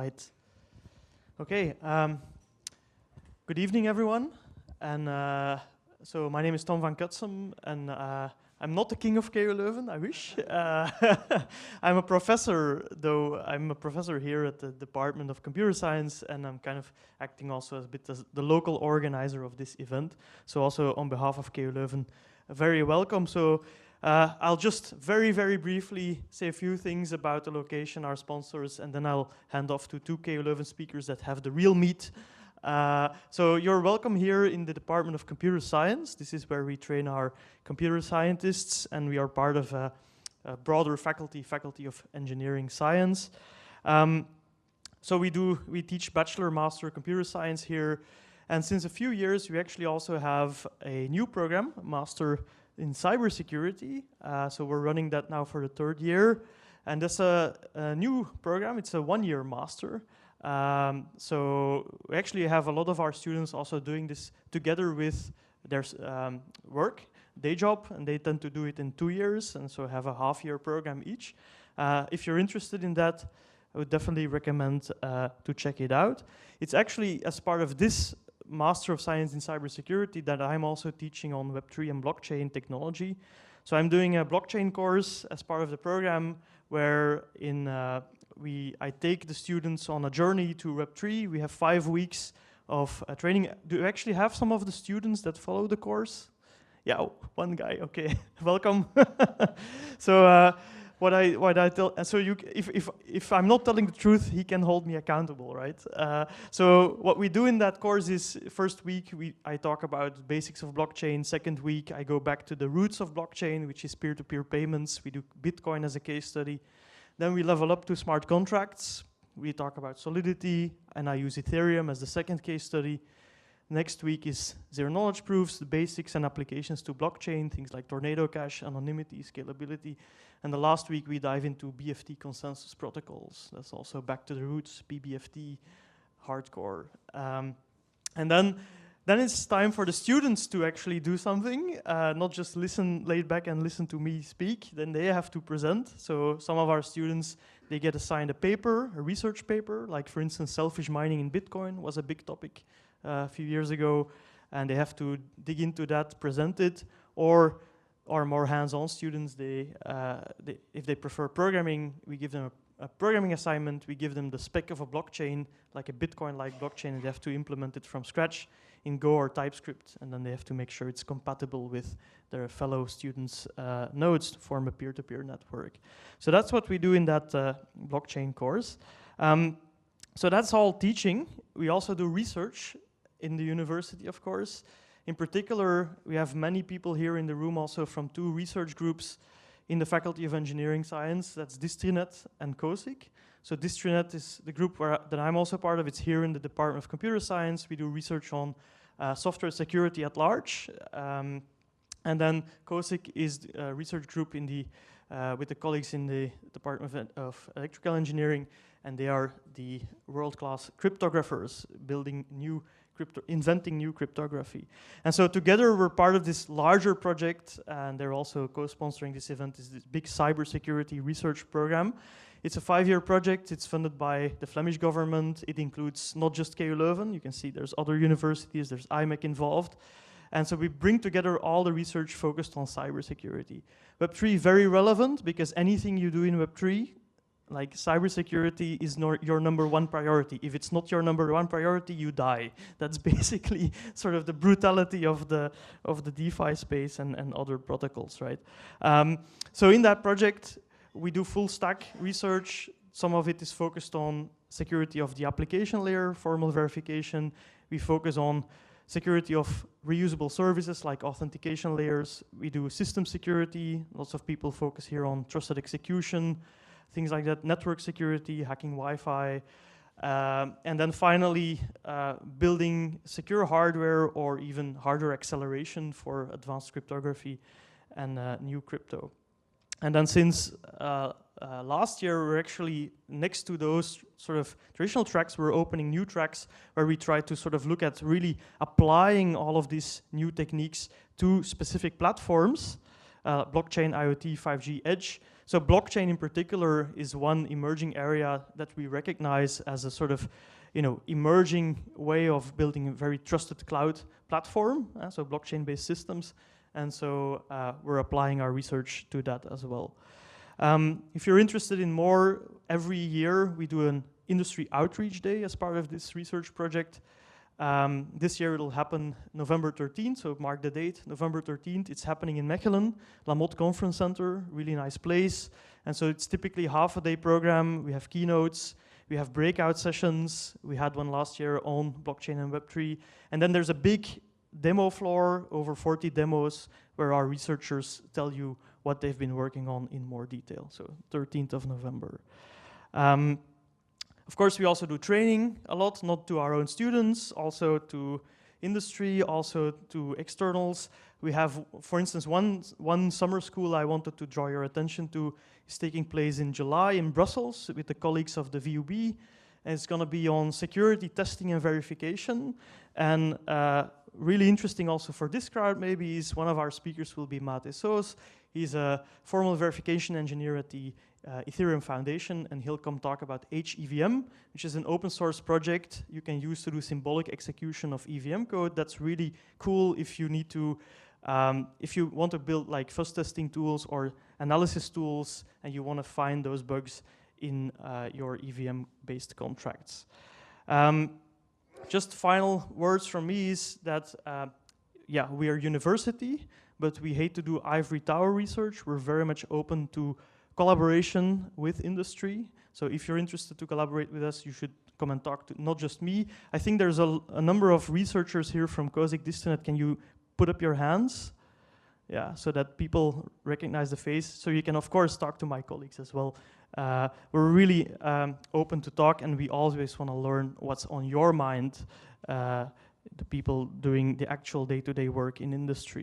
Right. Okay. Good evening, everyone. And so my name is Tom van Cutsem, and I'm not the king of KU Leuven, I wish. I'm a professor, though. I'm a professor here at the Department of Computer Science, and I'm kind of acting also as a bit as the local organizer of this event. So also on behalf of KU Leuven, very welcome. So I'll just very, very briefly say a few things about the location, our sponsors, and then I'll hand off to two KU Leuven speakers that have the real meat. So you're welcome here in the Department of Computer Science. This is where we train our computer scientists, and we are part of a broader faculty of engineering science. So we teach bachelor, master computer science here, and since a few years we actually also have a new program, master in cybersecurity. So we're running that now for the third year, and that's a new program. It's a one-year master. So we actually have a lot of our students also doing this together with their work, day job, and they tend to do it in 2 years, and so have a half-year program each. If you're interested in that, I would definitely recommend to check it out. It's actually as part of this Master of Science in Cybersecurity that I'm also teaching on Web3 and blockchain technology. So I'm doing a blockchain course as part of the program where I take the students on a journey to Web3. We have 5 weeks of training. Do you actually have some of the students that follow the course? Yeah, oh, one guy, okay, welcome. So what I tell, so if I'm not telling the truth, he can hold me accountable, right? So what we do in that course is, first week I talk about basics of blockchain. Second week I go back to the roots of blockchain, which is peer-to-peer payments. We do Bitcoin as a case study. Then we level up to smart contracts. We talk about Solidity, and I use Ethereum as the second case study. Next week is zero-knowledge proofs, the basics and applications to blockchain, things like tornado cache, anonymity, scalability. And the last week we dive into BFT consensus protocols. That's also back to the roots, PBFT, hardcore. And then it's time for the students to actually do something, not just laid back and listen to me speak. Then they have to present. So some of our students, they get assigned a paper, a research paper, like for instance, selfish mining in Bitcoin was a big topic a few years ago, and they have to dig into that, present it, or more hands-on students, if they prefer programming, we give them a programming assignment, we give them the spec of a blockchain, like a Bitcoin-like blockchain, and they have to implement it from scratch in Go or TypeScript, and then they have to make sure it's compatible with their fellow students' nodes to form a peer-to-peer network. So that's what we do in that blockchain course. So that's all teaching. We also do research in the university, of course. In particular, we have many people here in the room also from 2 research groups in the Faculty of Engineering Science. That's Distrinet and COSIC. So Distrinet is the group that I'm also part of. It's here in the Department of Computer Science. We do research on software security at large. And then COSIC is a research group in with the colleagues in the Department of Electrical Engineering, and they are the world-class cryptographers inventing new cryptography. And so together we're part of this larger project, and they're also co-sponsoring this event, is this big cybersecurity research program. It's a 5-year project. It's funded by the Flemish government. It includes not just KU Leuven. You can see there's other universities, there's IMEC involved. And so we bring together all the research focused on cybersecurity. Web3 very relevant because anything you do in Web3, like cybersecurity is your number 1 priority. If it's not your number 1 priority, you die. That's basically sort of the brutality of the DeFi space and other protocols, right? So in that project, we do full stack research. Some of it is focused on security of the application layer, formal verification. We focus on security of reusable services like authentication layers. We do system security. Lots of people focus here on trusted execution, things like that, network security, hacking Wi-Fi, and then finally building secure hardware or even hardware acceleration for advanced cryptography and new crypto. And then since last year, we're actually, next to those sort of traditional tracks, we're opening new tracks where we try to sort of look at really applying all of these new techniques to specific platforms, blockchain, IoT, 5G, edge. So blockchain in particular is one emerging area that we recognize as a sort of emerging way of building a very trusted cloud platform, so blockchain-based systems. And so we're applying our research to that as well. If you're interested in more, every year we do an industry outreach day as part of this research project. This year it'll happen November 13th, so mark the date, November 13th. It's happening in Mechelen, La Motte Conference Center, really nice place. And so it's typically half a day program. We have keynotes, we have breakout sessions. We had one last year on blockchain and Web3. And then there's a big demo floor, over 40 demos, where our researchers tell you what they've been working on in more detail. So 13th of November. Of course, we also do training a lot, not to our own students, also to industry, also to externals. We have, for instance, one summer school I wanted to draw your attention to is taking place in July in Brussels with the colleagues of the VUB. And it's going to be on security testing and verification. And really interesting also for this crowd maybe is one of our speakers will be Mate Soos. He's a formal verification engineer at the Ethereum Foundation, and he'll come talk about HEVM, which is an open source project you can use to do symbolic execution of EVM code. That's really cool if you need to, if you want to build like fuzz testing tools or analysis tools, and you want to find those bugs in your EVM-based contracts. Just final words from me is that, yeah, we are a university, but we hate to do ivory tower research. We're very much open to collaboration with industry. So if you're interested to collaborate with us, you should come and talk to not just me. I think there's a number of researchers here from COSIC Distinet. Can you put up your hands? Yeah, so that people recognize the face. So you can, of course, talk to my colleagues as well. We're really open to talk, and we always want to learn what's on your mind, the people doing the actual day-to-day work in industry.